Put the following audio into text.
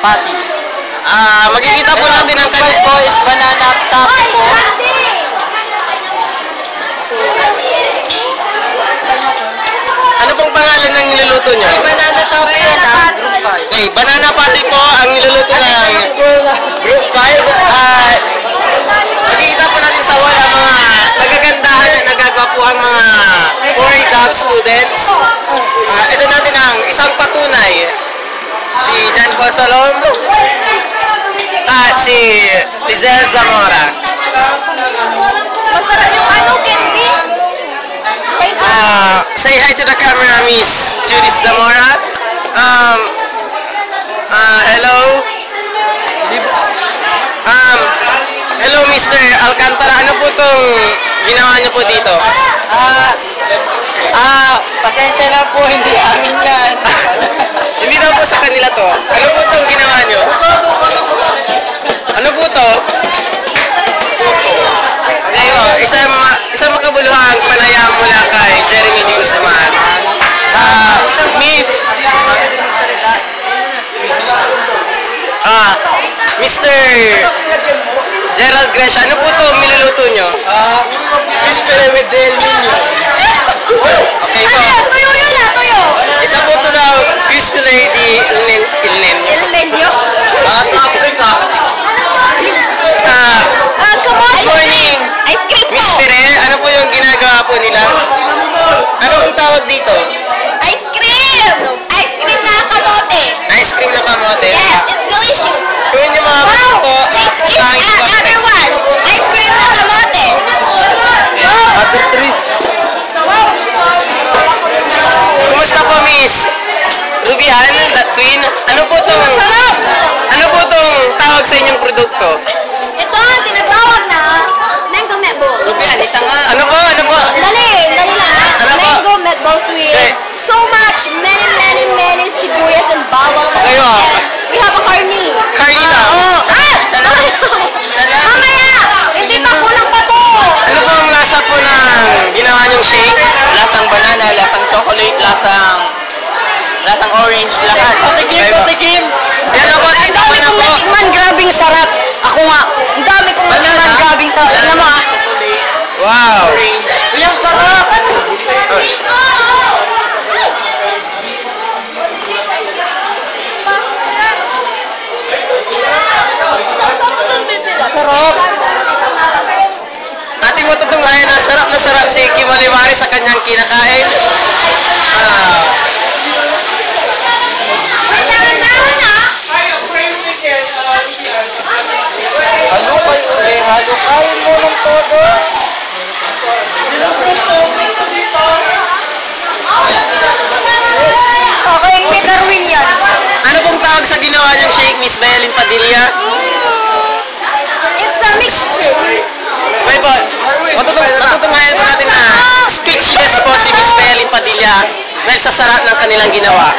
patty. Magkikita po natin ang First po is banana toffee po. Ano pong pangalan ng niluluto niyo? Banana toffee yan ah. Okay, banana patty po ang niluluto ng Group 5. Magkikita po natin sa wala mga nagagandahan na nagagwapuhan mga foreign dog students. Ito natin ang isang patunay. Si Jan Consolom at si Lizelle Zamora. Masarap yung ano, candy. Say hi to the camera, Miss Judith Zamora. Hello. Hello, Mr. Alcantara. Ano po itong ginawa niyo po dito? Pasensya na po, hindi amin yan. Hindi daw po sa kanila to. Ano po itong ginawa niyo? Ano po to? Okay po, isang makabuluhang panayam mula kay Jeremy D. Guzman. Miss Mr. Gerald Gresha, ano po itong niluluto nyo? Fish fillet with Del Nino. Okay po. Tuyo yun ah, tuyo. Isa po ito daw, fish fillet di Ilnen. Ilenyo. Sa Africa. Come on. Good morning. Ice cream po. Miss Ferrer, ano po yung ginagawa po nila? Ano ang tawag dito? Ice cream. Ice cream na kamote. Ice cream na kamote. Yes, it's delicious. Kung yung mga bata po, This is sa aking everyone. Ice cream na kamote. Other three. Kumusta po, Miss Rubian, that twin? Ano po tong tawag sa inyong produkto? Ito, tinatawag na mango meatball. Rubian, isa nga. Ano po? Dali lang ha. Ano po? Mango meatballs with Okay. so much, many sibuyas and bawang. Okay, wow. And we have a carne. Carne daw. Mamaya! Hindi pa, kulang pa to. Ano po ang lasa po ng ginawa niyong shake? Lasang banana, lasang chocolate, lasang orange, lahat. Patikim. Yan ako, Ang ito dami na kong po. natikman, grabing sarap. Ako nga, ang dami kong natikman, grabing sarap. Tignan mo ah. Wow. Uy, ang sarap! Sarap. Ating matutunghayan na sarap si Kim Olivares sa kanyang kinakain. Halukayin mo ng todo. Okay, may Darwin yan. Ano pong tawag sa ginawa niyong shake, Miss Belen Padilla? It's a mixture. Okay po, matutunghayan po natin na speechless po si Miss Belen Padilla dahil sa sarap ng kanilang ginawa.